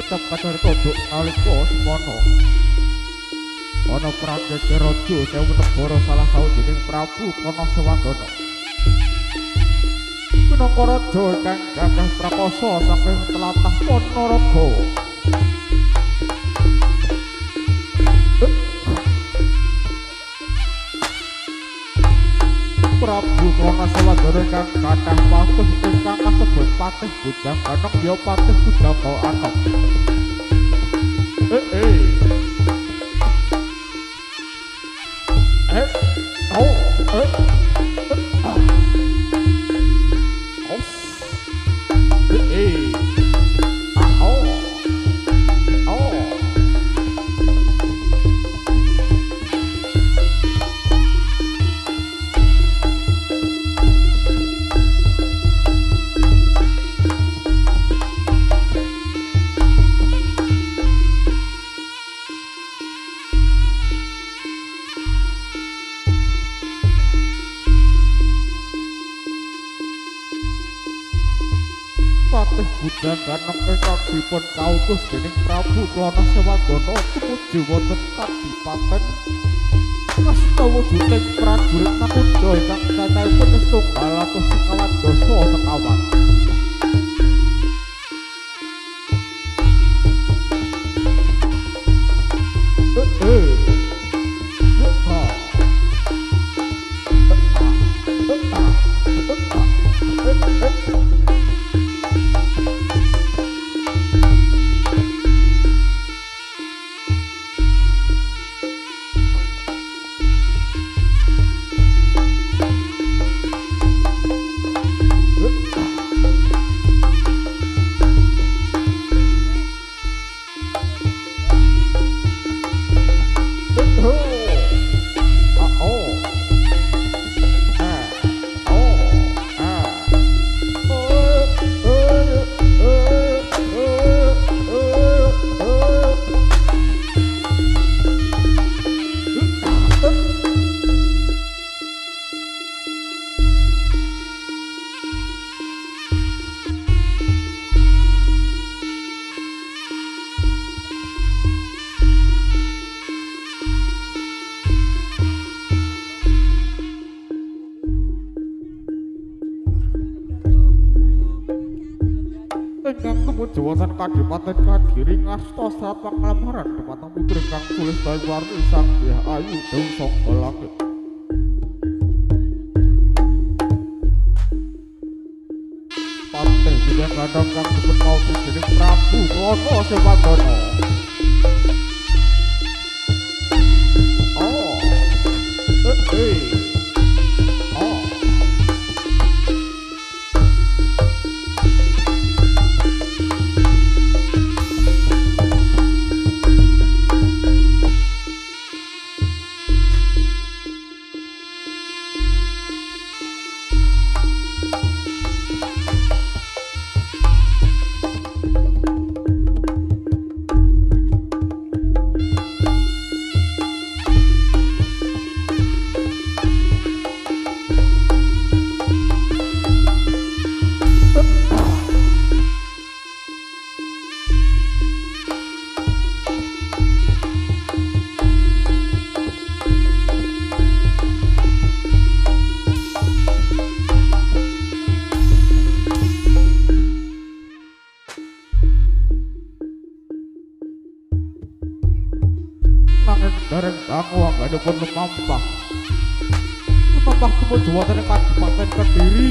tetep kadar kodok nalika semono ana Praja Raja Sewu Negara salah sawijining Prabu Panasewangana minangka raja kang gagah prakoso saking tlatah Ponorogo. Prabu Panasewangana kang kathah patih ingkang kasebut patih Bujang Ganong ya patih Bujang Anom. Bujang Ganong ingkang dipun kautus dening Prabu Panasewangana tumuju wonten Kadipaten ngastawa wujuding prajurit Nakunda ingkang cacahipun setunggal atus sekawan dasa sekawan. Wonten Kadipaten Kadiri ngasta saat panglamaran dumateng putri kang tulis Daywarni Sang Dyah Ayu Dewi Sangga Langit. Patih Bujang Ganong kang dipun kautus dening Prabu Panasewangana. Dereng bangu anggadipun lumampah tumuju wonten Kadipaten Kediri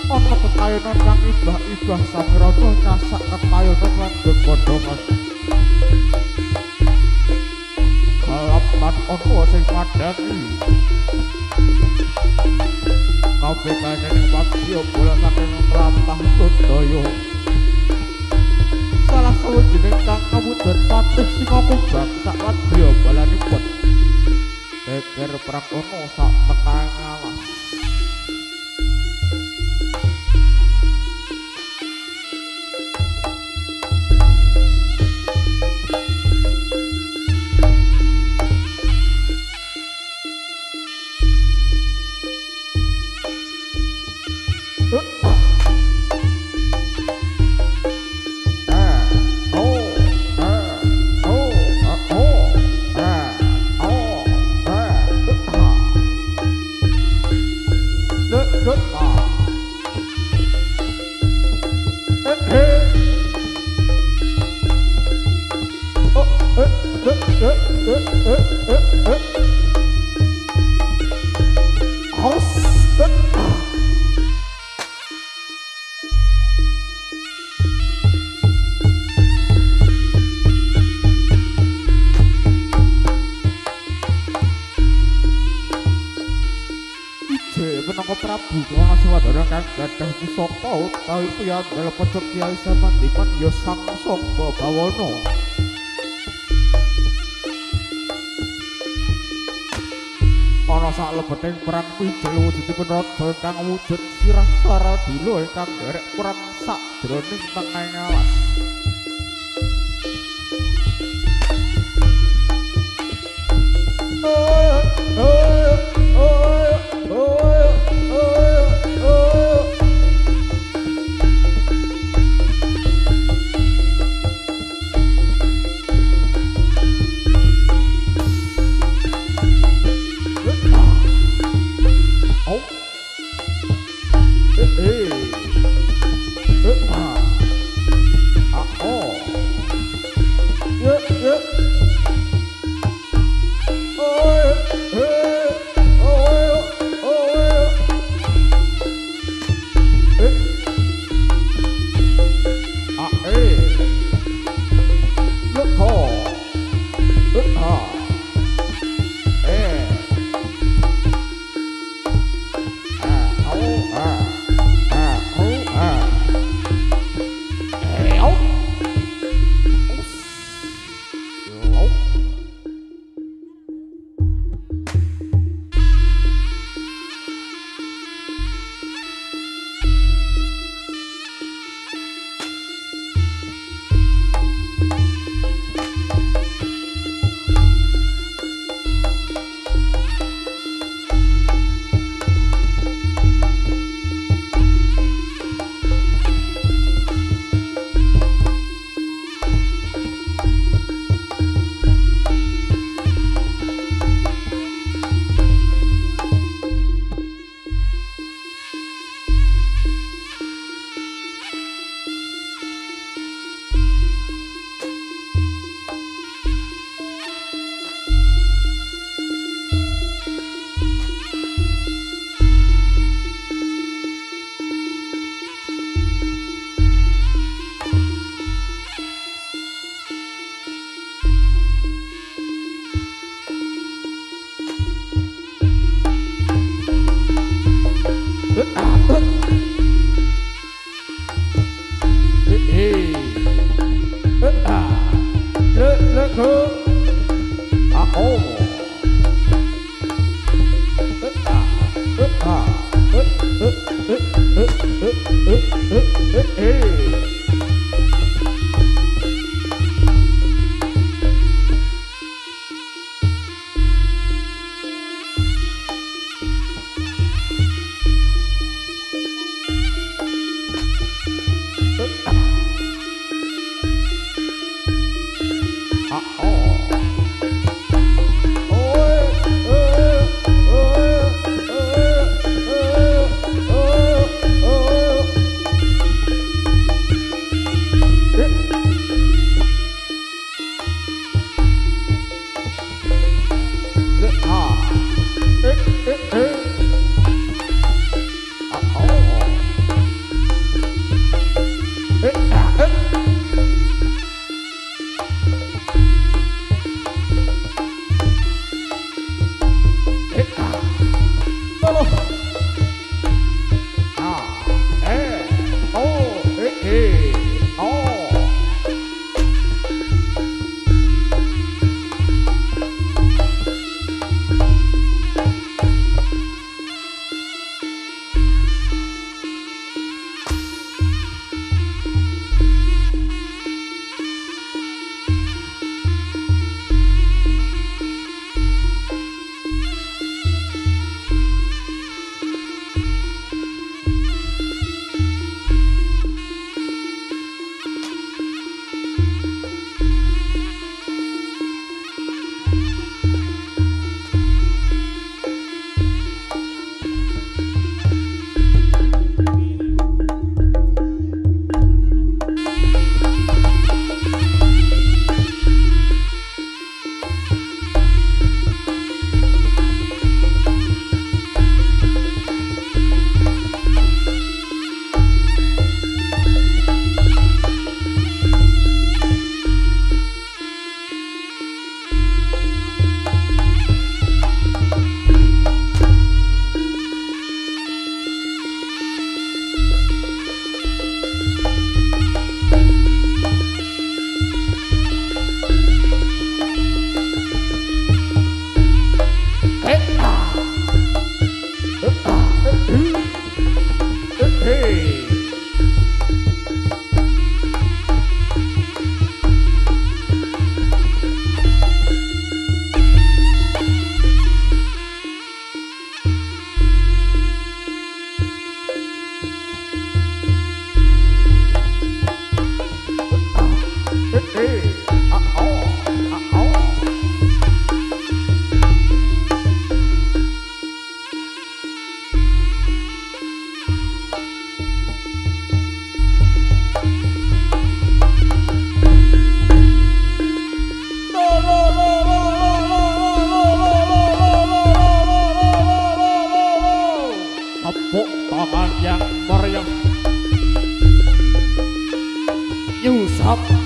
ana kekayonan kang ibah-ibah samirana nyasak kekayonan lan gegodhongan kalapan ana sing madhangi kabeh kaening wagya bola saking tlatah Lodaya salah sawijining kang kawujud patih Singakumbang sak wadya balanipun geger prakono sak tekaing alas. Prabu Klana Sewadana kang gadhah pusaka utawi piyandel pecuk Kyai Samandiman ya Sang Samba Bawana. Ana saklebeting perang Wijaya wujudipun raja kang wujud sirah Saradula ingkang derek perang sajroning tengahing alas.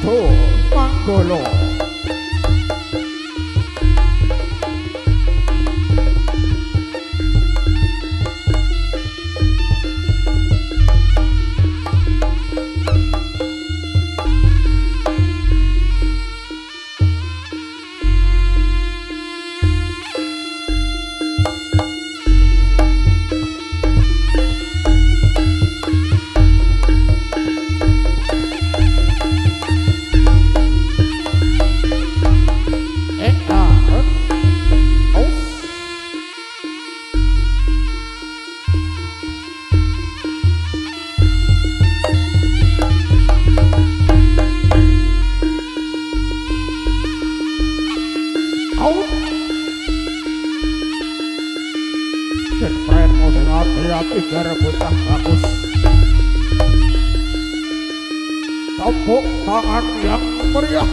Suto Manggolo. Bocah bagus, tepuk tangan yang meriah.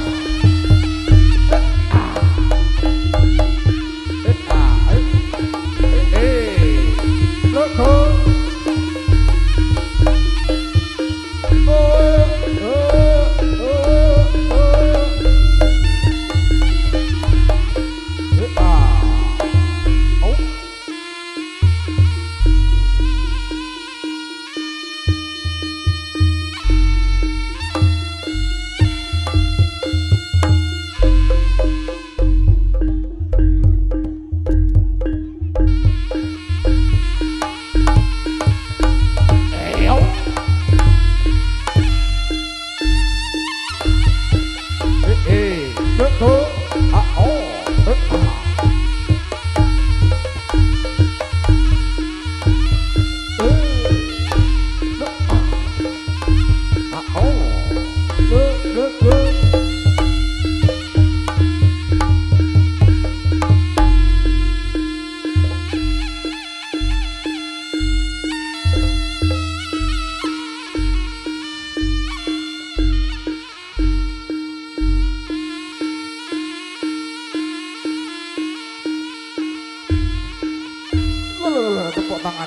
Tepuk tangan.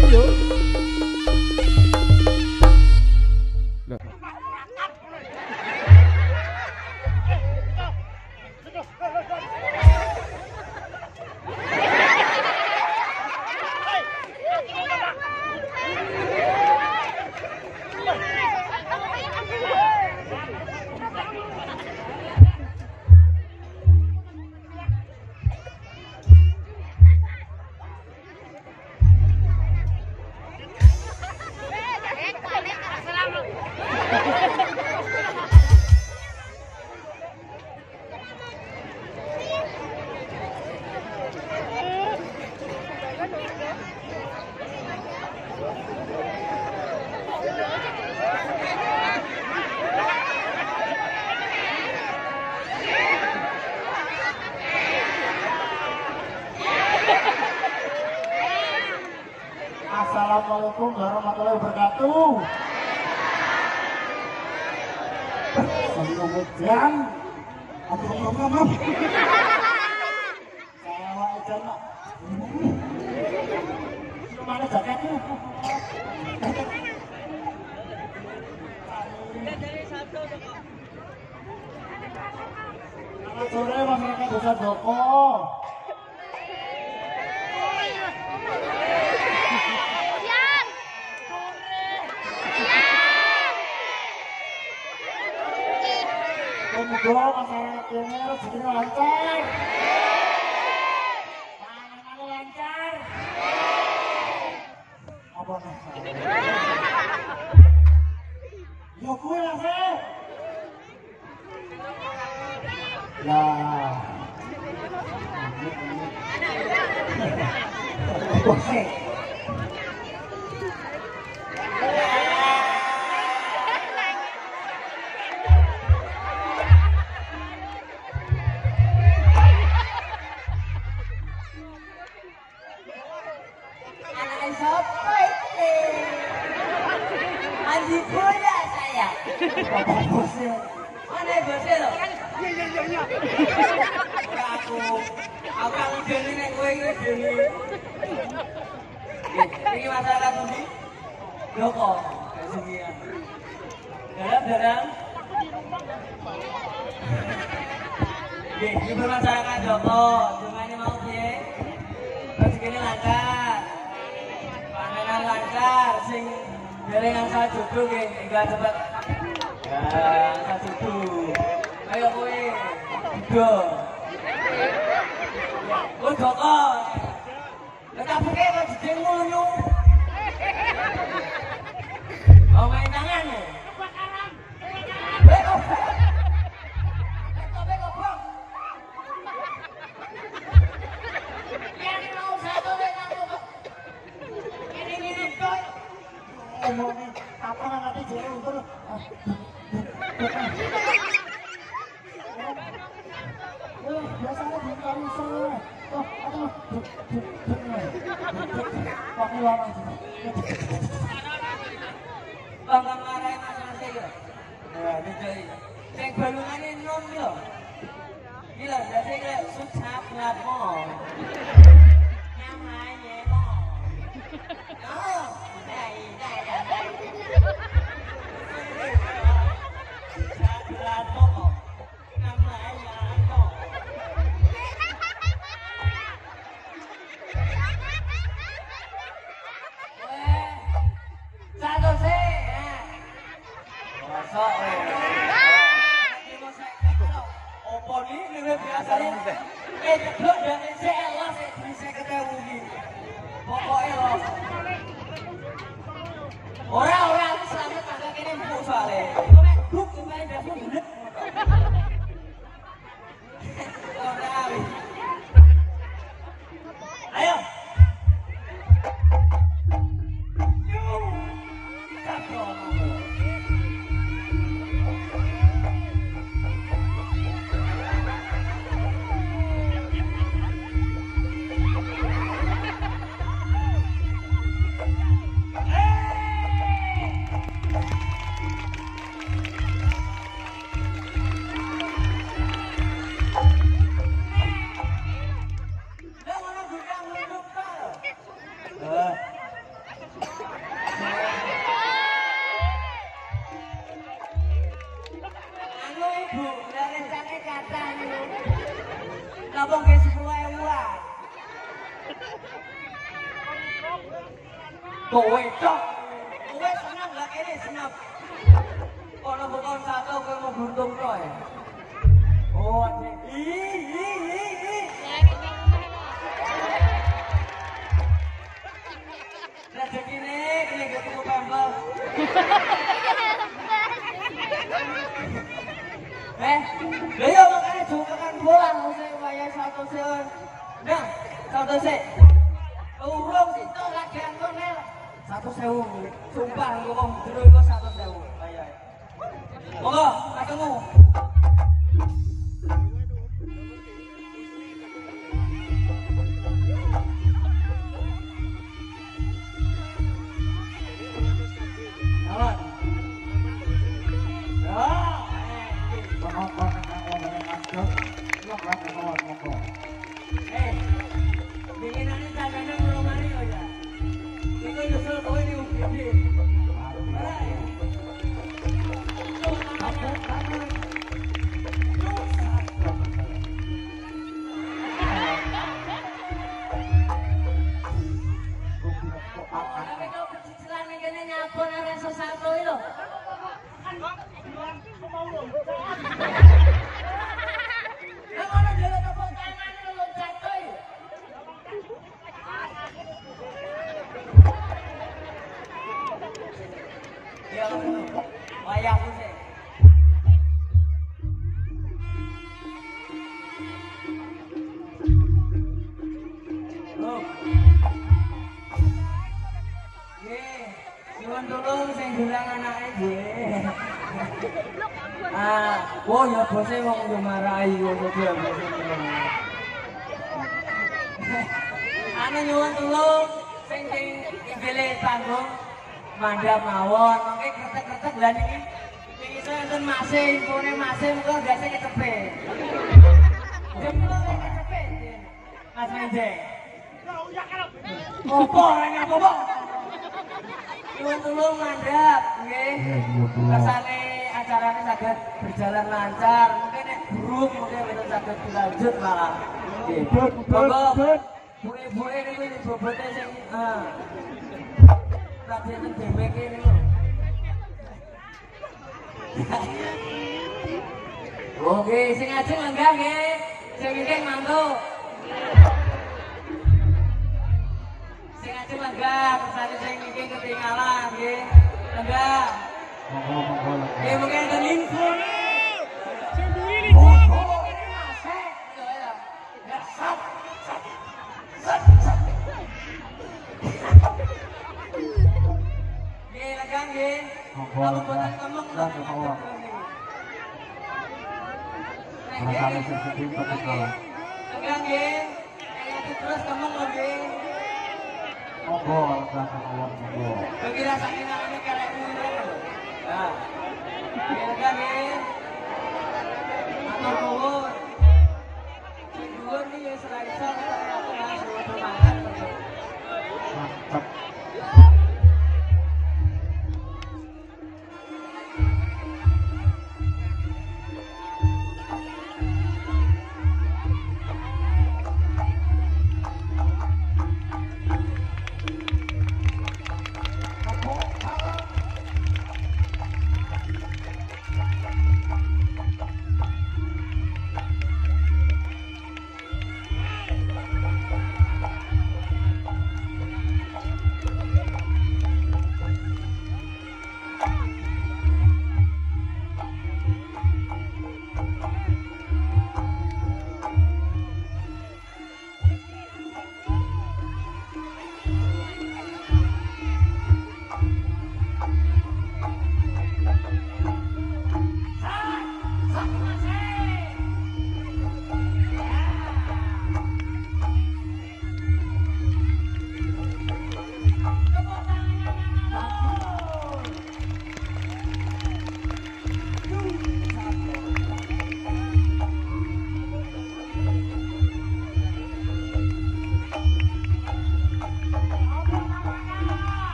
Ayo. Assalamualaikum warahmatullahi wabarakatuh. Kemudian, maaf. Saya aja nak. Mana jaketnya? Selamat sore masyarakat Desa Joko. Semoga masyarakat ini rezekinya lancar, panganannya lancar. Apa nih? Ya gue lah sih. Lah. Bosnya. Andiku Iya saya. Bapak bosnya. Mana bosnya lo? Iya. Ora aku kan dene nek kowe iki dene. Iki masalah pundi? Joko. Sekia. Dalam. Ini bermasalah kan Joko. Cuma ini mau piye? Rezekine lancar. Panenan lancar sing dereng asal jodoh nggih enggak cepet. Ya, asal jodoh. Ayo kowe. Go. Kowe Joko. Lah tabuke kok jedeng ngono. Oh main tangan ya? Beko. Beko bro. Yang mau satu dengan aku. Ini toy. Ngomongnya apa nanti jadi untuk biasanya di karuser. Oh, aduh. Pakai lama aja. Bangga marahin mas ya. Nah, dijai. Cek balungane nom yo. Gila, dadi kayak susah ngapo. Namanya mo. Oh, dai. Salah mo. Namanya mo. Satu sih. Masuk. Opo nih luwih biasa nih. Jeblok dan jelas bisa ketemu iki. Pokoke lho. Ora aku selamat kagak kene empuk soalé. Kok mek buk kemarin dasmu bulet. Ayo. Nabung ke 10.000-an. Kowe tok. Kowe senang gak kene senap. Kalau bukan satu kowe mau buntung tok ya. Oh, anjing. Rezekine kene ketemu pembel. Lha makanya juga kan pulang usai bayar 100.000. Nah, 100.000. Urung situ lagi antonel 100.000. Sumpah ngomong jero iku 100.000 bayar. Monggo, ketemu. Jalan. Bikinannya tangannya belum mari loh ya. Itu nyusul kowe di UGD. Marah ya. Tapi kau kecicilan ini nyapon ada sesuatu itu. Wayangku sih. Nyuwun tulung sing dulang anake nggih. Oh ya bose wong yo marahi kok dia bose. Ane nyuwun tulung sing inggile panggung mandap mawon, mengke kretek-kretek lah niki. Niki saya enten masih, infone masih muga biasa kecepet. Jempol kecepet. Mas Menjeng. Opo ora apa-apa. Nyuwun tulung mandap nggih. Kersane acarane saged berjalan lancar. Mungkin nek buruk mungkin mboten saged dilanjut malah. Nggih. Monggo buke-buke niku bobote sing tadi enten BMK niku. Oke, sing ajeng lenggah nggih. Sing wingking mantuk. Sing ajeng lenggah, kersane sing wingking ketinggalan nggih. Lenggah. Monggo. Nggih mungkin enten info. Nggih, lenggah nggih. Kalau boten kemeng Rasane sing Lenggah nggih. Kayak terus kemeng lho nggih. Monggo, monggo. Bagi rasane namane karek ngono. Nah. Lenggah nggih. Matur nuwun. Sing dhuwur iki wis ora iso kaya aku Mas mangan. Mantap.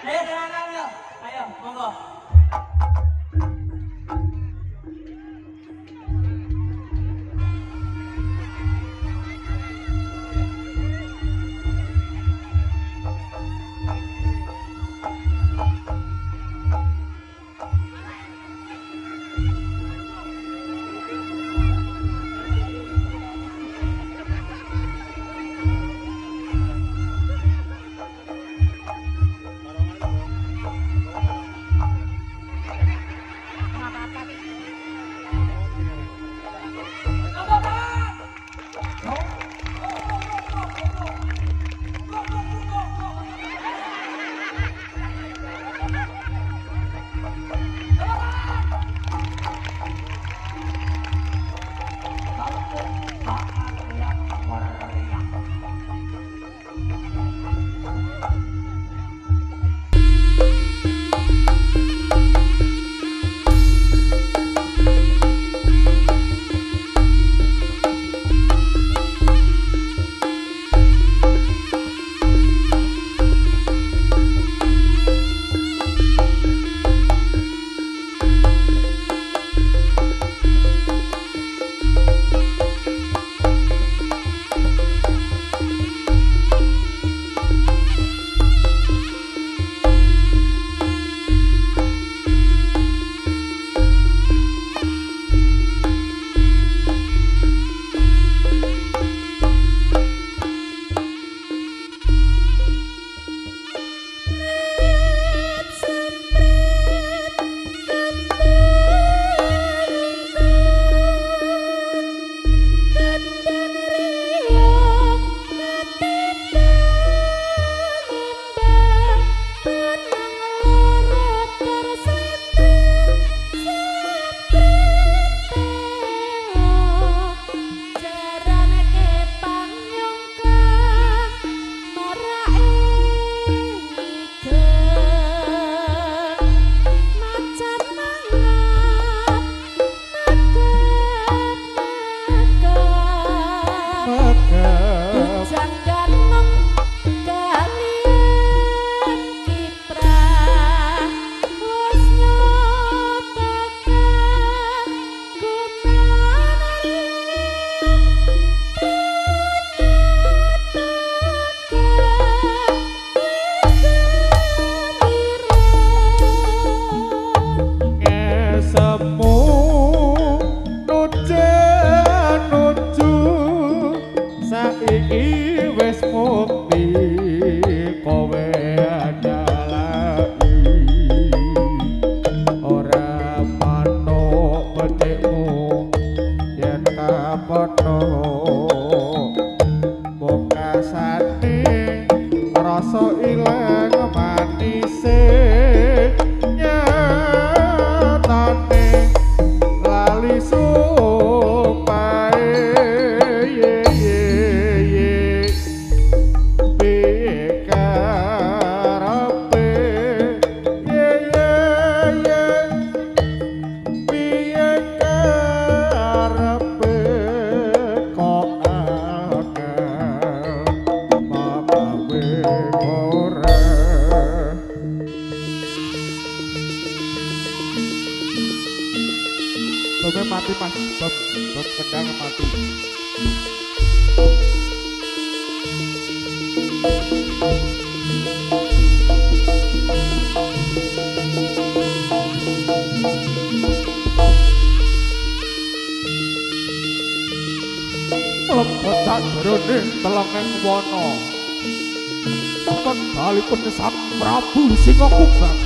Ayo tenang ya. Ayo, monggo. mati mas, bom kendang mati. Mlebet jroning telenging wana. Kekalipun Sang Prabu Singakubang.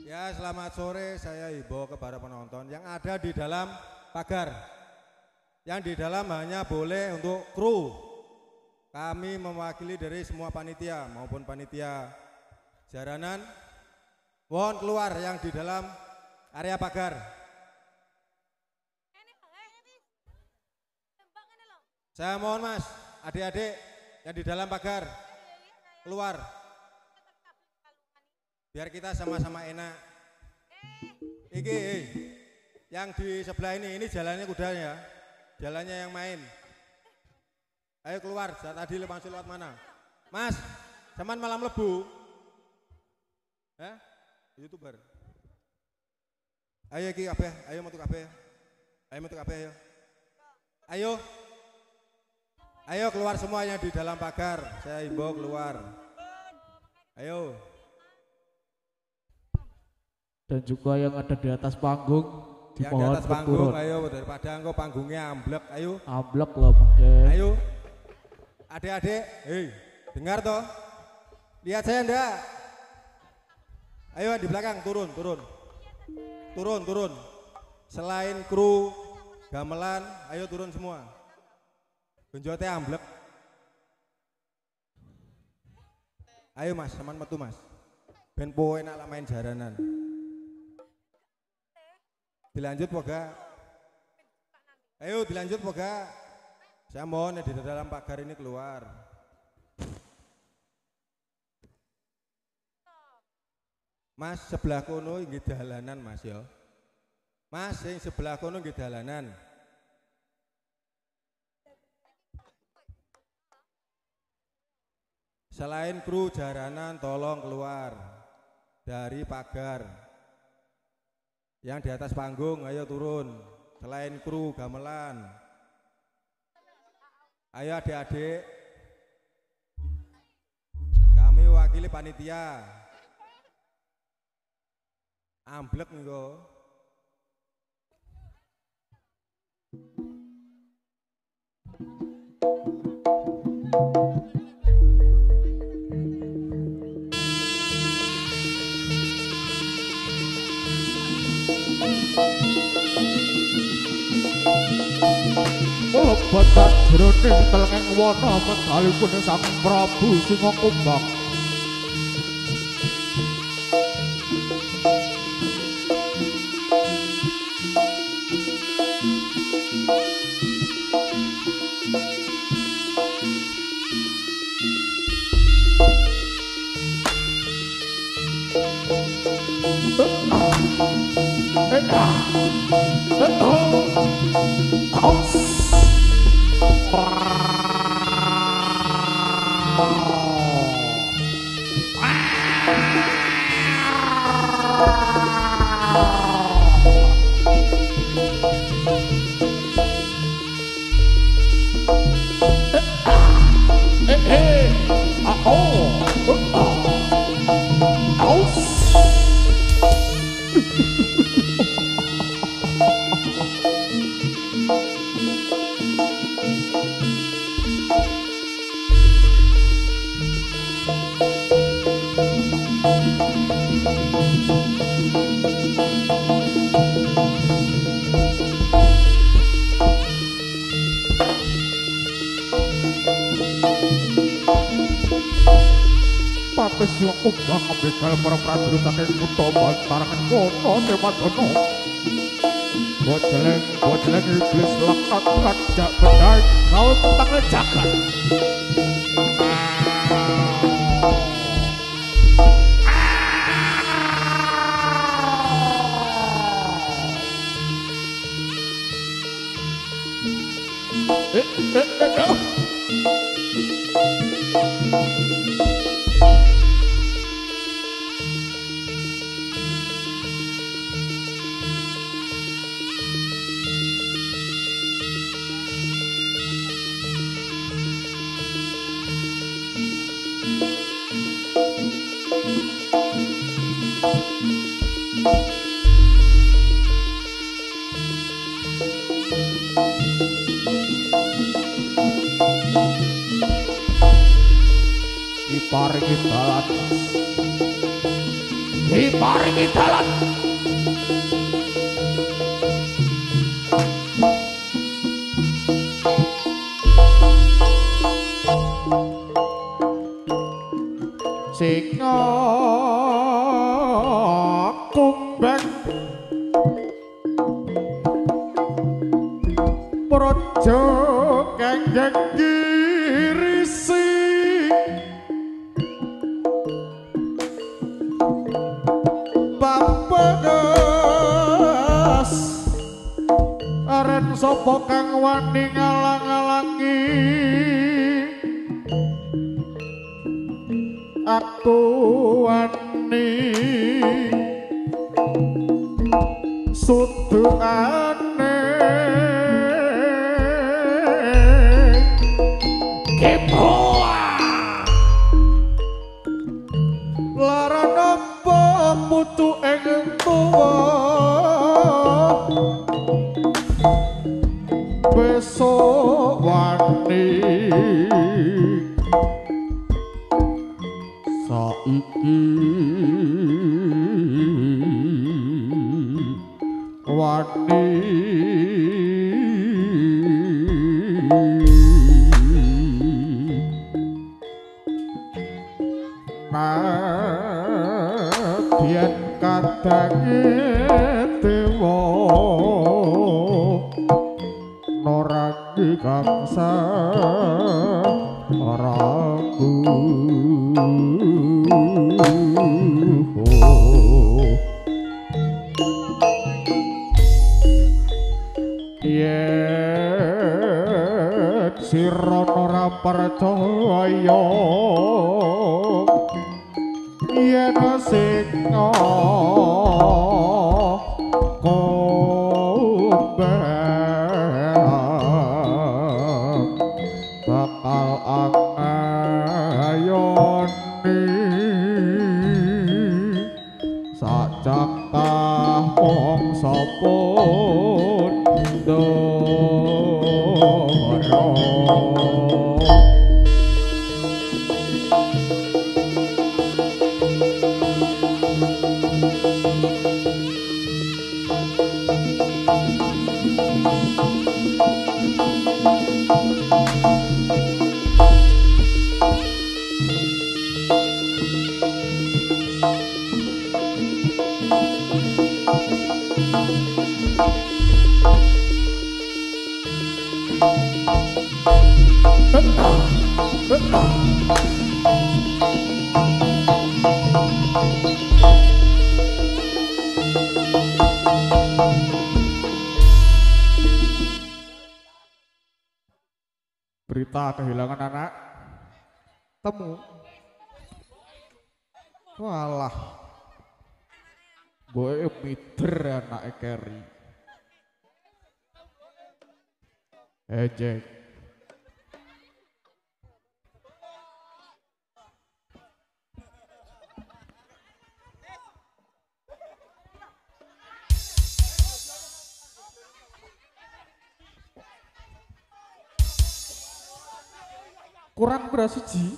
Ya, selamat sore, saya himbau kepada penonton yang ada di dalam pagar. Yang di dalam hanya boleh untuk kru. Kami mewakili dari semua panitia maupun panitia jaranan. Mohon keluar yang di dalam area pagar. Saya mohon mas, adik-adik yang di dalam pagar keluar. biar kita sama-sama enak. Iki, yang di sebelah ini jalannya kudanya, jalannya yang main. Ayo keluar, tadi masuk lewat mana? Mas, zaman malam lebu. YouTuber. Ayo iki kabeh, ayo metu kabeh. Ayo metu kabeh ayo. Ayo. Ayo keluar semuanya di dalam pagar. Saya himbau keluar. Ayo. Dan juga yang ada di atas panggung di yang pohon di atas panggung, keturun. ayo daripada engkau panggungnya amblek, ayo. Amblek loh pakai. Ayo. Adik-adik, hei, dengar toh? Lihat saya enggak? Ayo di belakang turun, turun. Turun, turun. Selain kru gamelan, ayo turun semua. Genjotnya amblek. Ayo Mas, teman metu Mas. Ben poe enak lah main jaranan. Dilanjut poga. Ayo dilanjut poga. Saya mohon ya di dalam pagar ini keluar. Mas sebelah kono nggih dalanan Mas ya. Mas yang sebelah kono nggih dalanan. Selain kru jaranan tolong keluar dari pagar. Yang di atas panggung ayo turun. Selain kru gamelan. Ayo adik-adik. Kami wakili panitia. Amblek niku. Mlebetan jroning telenging wana medalipun Sang Prabu Singakumbang. Patih Singakumbang ambegal para prajurit saking kutha Bantarangan kono Dewadana. Bojeleng iblis lekat kajak bedai kau tentang jagat. Diparingi dalan, diparingi dalan. Singakumbang praja kenggeng girisi sapa kang wani ngalang-alangi aku wani sudukane kepoa lara napa putu ing tuwa besok wani saiki wani nadyan kadange dewa noragi gangsa ragu yen sira ora percaya yen sing bakal angayoni sajatah mongso pun ndoro berita kehilangan anak temu walah boy mider anak Keri ejek kurang beras siji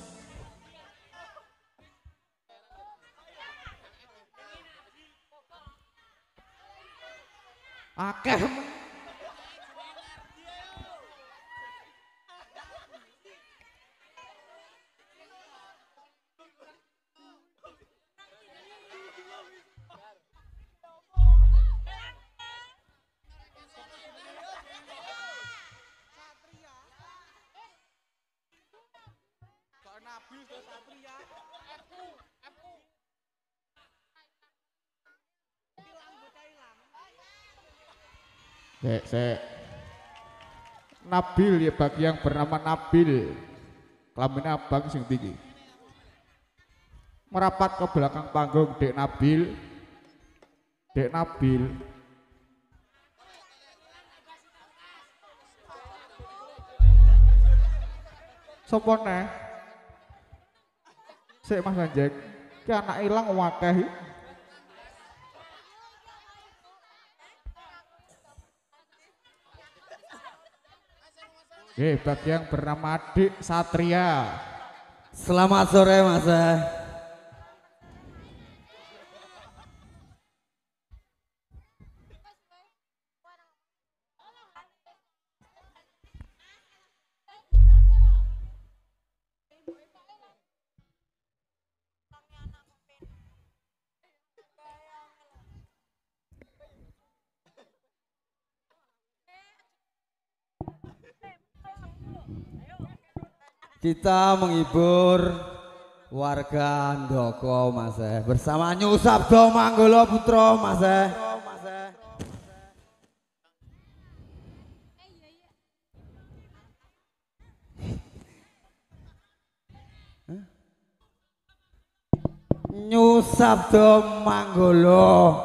akeh Sek. Nabil ya bagi yang bernama Nabil kelamin abang sing tinggi merapat ke belakang panggung Dek Nabil sapa neh sik Mas Anjek ki anak ilang wakeh bagi yang bernama Adik Satria. Selamat sore Mas. Kita menghibur warga Ndoko Mas bersama Nyusabdo Manggolo Putra Mas. Nyusap do Manggolo.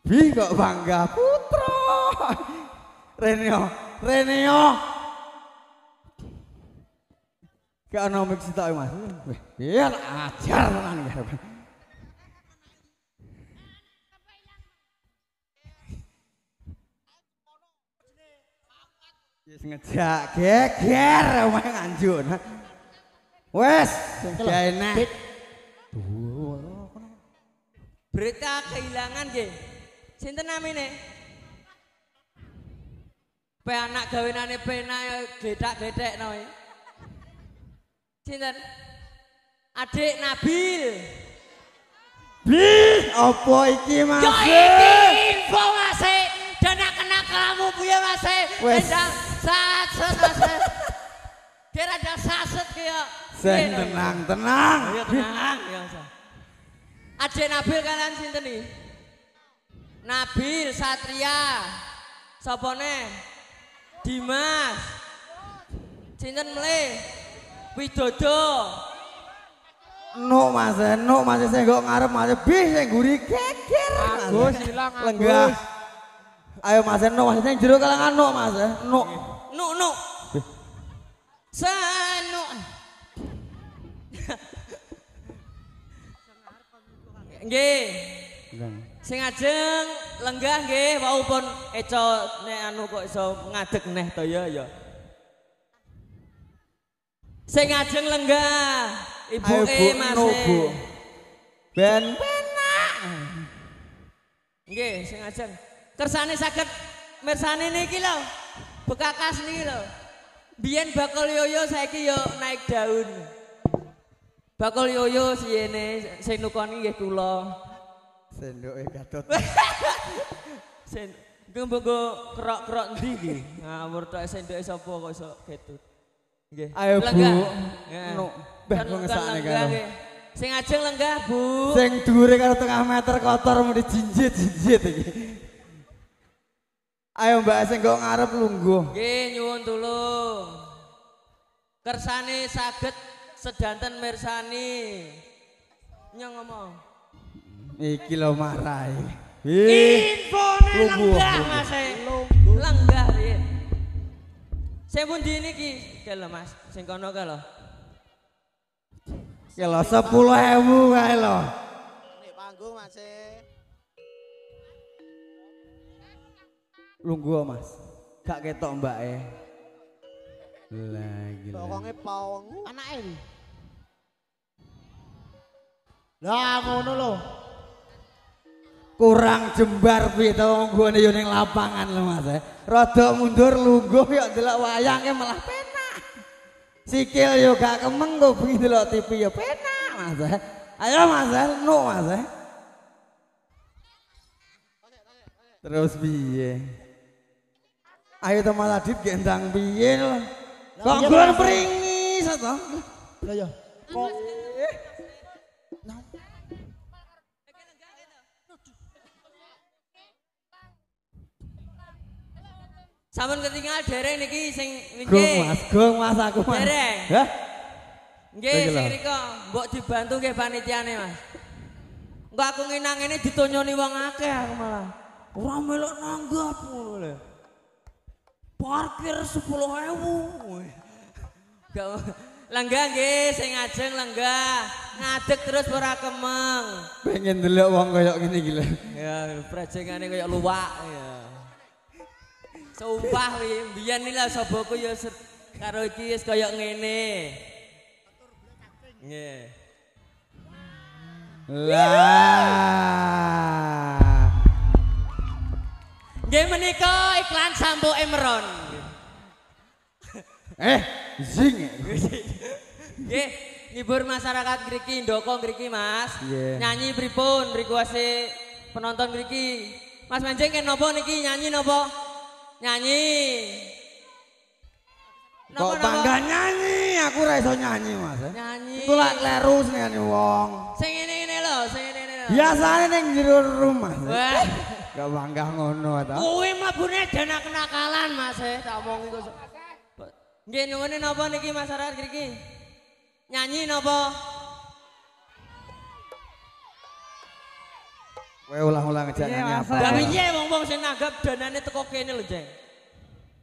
Bi kok bangga putra. Reneo. Gak ono mix tok Mas. Biar ajar tenan iki. Wis ngejak geger omah nganjur. Wes, gak enak. Berita kehilangan nggih. Sinten namine? Pe anak gawenane pena gledak-gledekno. Sinten? Adik Nabil. Bi, apa iki Mas? Yo iki info Mas. Dana kena kamu piye Mas? Wes. Endang saset. Kira ada saset kaya. Sing tenang. Ya tenang ya. Adik Nabil kalian sinten iki? Nabil Satria. Sopone? Dimas. Sinten mle? Widodo. Nuk Mas sing kok ngarep Mas bis sing guri geger. Agus ilang lenggah. Ayo Mas Nuk Mas sing jero kalangan Nuk Mas. Nuk. Sanuk. Nggih. Sing ajeng lenggah nggih wau pun eco nek anu kok iso ngadeg neh to ya. Sing ajeng lenggah ibuke Mas. Ben penak. Nggih, sing ajeng. Kersane saged mirsani niki lho. Bekakas niki lho. Biyen bakul yoyo saiki yo naik daun. Bakul yoyo siyene sing nukoni nggih kula. Sendoke Gatot. Nggo kerok-kerok ndi iki? Ngawur tok sendoke sapa kok iso ketut. Nggih. Ayo Bu. Nuk. Beh kok ngesakne karo. Sing ajeng lenggah Bu. Sing dhuwure karo 0,5 meter kotor mesti jinjit iki. Ayo Mbak sing kok ngarep lungguh. Nggih nyuwun tulung. Kersane saged sedanten mirsani. Nyong ngomong. Iki lho marai. Infone lenggah Mas. Lenggah piye? Sing pundi niki? Ke lho Mas, sing kono ka lho. Ki lho 10.000 kae lho. Nek panggung Mas. Lungguh Mas. Gak ketok mbake. Lah gila. Pokoke pawang Anake iki. Lah ngono lho. Kurang jembar piye to wong gone yo ning lapangan lho Mas. Rada mundur lungguh yo delok wayange malah penak. Sikil yo gak kemeng kok bengi delok TV yo penak Mas. Ayo Mas, Nuk Mas. Terus piye? Ayo to Mas Adit gendang piye lho. Kok nggon pringis to? Lah ya. Kok Sampun ketinggal dereng niki sing Gong Mas aku Mas. Dereng. Hah? Nggih sing rika mbok dibantu nggih panitiane Mas. Engko aku nginang ngene ditonyoni wong akeh aku malah. Ora melok nanggap ngono lho. Parkir 10.000. Gak lenggah nggih sing ajeng lenggah. Ngadeg terus ora kemeng. Pengen delok wong koyo ngene iki lho. Ya prajengane koyo luwak ya. Sumpah biyen iki lho soboku ya karo iki wis koyo ngene. Nggih. Lah. Nggih menika iklan sampo Emron. Zing. Nggih, ngibur masyarakat mriki ndoko mriki Mas. Yeah. Nyanyi pripun request penonton mriki. Mas Manjing ken napa niki nyanyi napa? Nyanyi. Kok bangga nyanyi, aku ora iso nyanyi Mas. Nyanyi. Iku lak kleru senengane wong. Sing ngene-ngene lho, sing ngene-ngene lho. Biasane ning jero rumah. Wah, Gak bangga ngono ta. kuwi mlebune dana kenakalan Mas, tak omong iku. Nggih nuwun napa niki masyarakat mriki? Nyanyi napa? Kowe ulang-ulang aja nyanyi apa? Lah piye wong-wong sing nanggap danane teko kene lho, Jeng.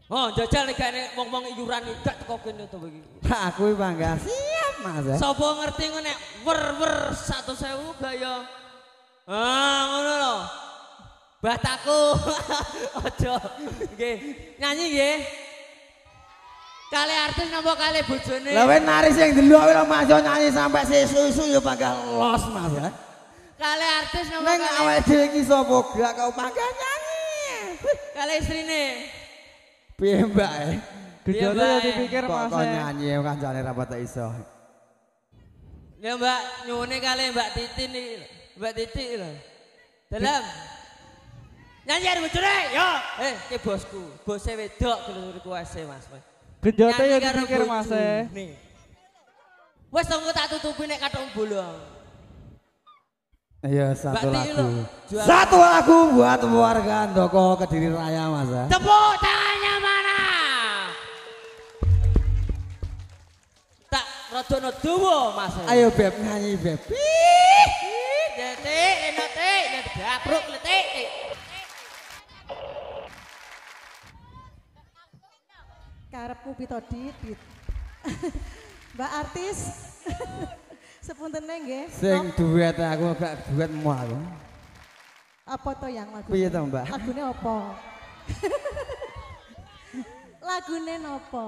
Oh, jajal nek gak wong-wong iuran gak teko kene to iki. Aku bangga siap Mas. Sapa ngerti kok nek wer-wer 100.000 gaya. Ah, ngono lho. Bataku. Aja. Nggih. Nyanyi nggih. Kali artis napa kali bojone? Lah wis nari sing delok lho Mas nyanyi sampai sesu-esu ya bangga los Mas. Kali artis napa Ning kali? awake dhewe iki sapa gak kau bangga nyanyi. Kali istrine. Piye Mbak? Gejone Yo dipikir Kok Mas. kok nyanyi kancane ra pati iso. Ya Mbak, nyuwune kali Mbak Titi niki. Mbak Titi lho. Dalam. Nyanyi karo bojone, yo. Ki bosku, bose wedok gelem request Mas. Genjote yo Nyanyi karo dipikir Mas. bojone. Wes tunggu tak tutupi nek kathok bolong. Iya satu Mbak Titi lagu. lho, jual- Satu lagu buat warga Ndoko Kediri Raya Mas. Tepuk tangannya mana? Tak rodono dawa Mas. Ayo Beb nyanyi Beb. Detik, enak gabruk letik. Karepmu pito Dit. Mbak artis. Sepuntene nggih. Sing duet aku gak duetmu aku. Apa to yang lagu? Piye to Mbak? Lagune apa? Lagune napa?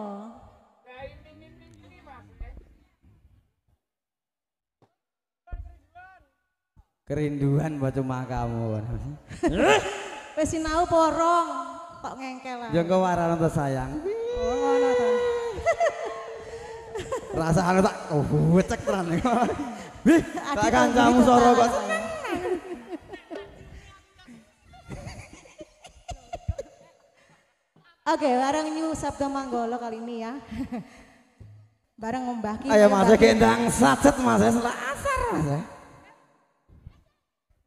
Kerinduan buat cuma kamu. Wis sinau porong kok ngengkel ae. Ya engko waran to sayang. Oh ngono to. Rasane tak wecek tenan. Wih, tak kancamu soro kok. Oke, bareng New Sabda Manggolo kali ini ya. Bareng Mbah Ki. Ayo Mas gendang sacet Mas setelah asar Mas.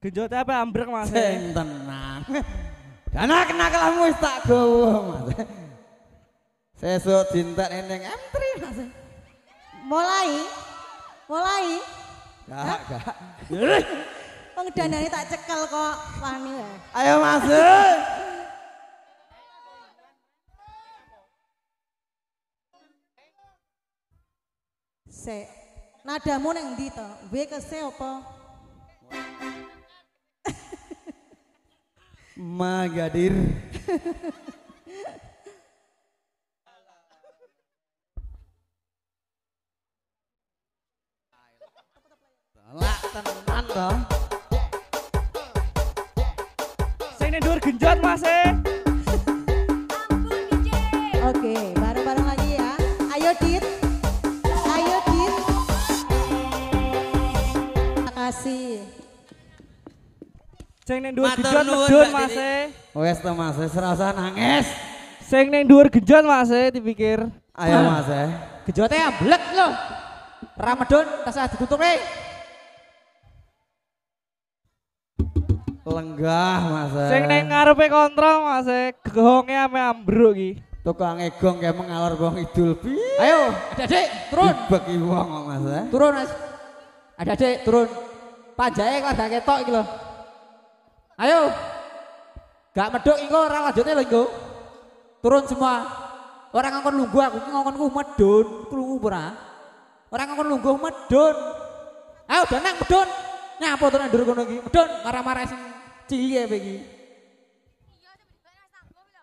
Genjote apa ambrek Mas? Sing tenang. Dana kenakalanmu wis tak gowo Mas. Sesuk dintek ning M3 Mas. Mulai. Gak. Wong danane tak cekel kok wani wae. Ayo Mas. Sek. Nadamu nang ndi to? W ke C apa? Magadir. Lah tenan to. Sing ning dhuwur genjot Mas. Oke, bareng-bareng lagi ya. Ayo Dit. Terima kasih. Sing ning dhuwur Matur genjot nuwun, medun Mbak Mas. Wes to Mas, ora usah nangis. Sing ning dhuwur genjot Mas dipikir. Ayo Mas. Gejote amblek lho. Ramadan tasah ditutupe. Lenggah Mas. Sing ning ngarepe kontrol Mas, gegonge ame ambruk iki. Tukang egong kayak mengalor gong idul pi. Ayo, adik-adik turun. Dibagi wong kok Mas. Turun Mas. Adik-adik turun. Panjae kok gak ketok iki lho. Ayo. Gak medhok iki ora lanjutne lho engko. Turun semua. Orang ngongkon lungguh aku iki ngongkonku medun, krungu ora? Orang ngongkon lungguh medun. Ayo danang medun. Nyapa to nang ndur kono iki? Medun marah-marah sing cilik ae iki.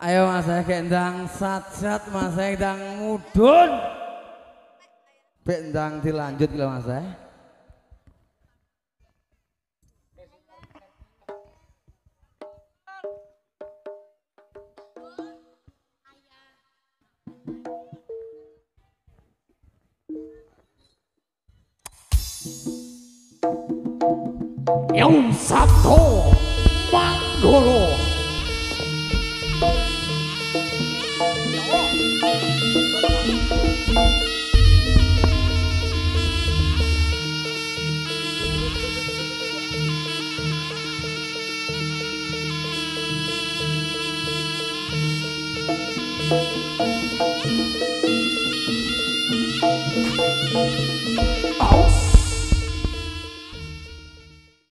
Ayo Mas gendang sat Mas gendang mudun. Bendang dilanjut lho Mas. Yang Sabdo Manggolo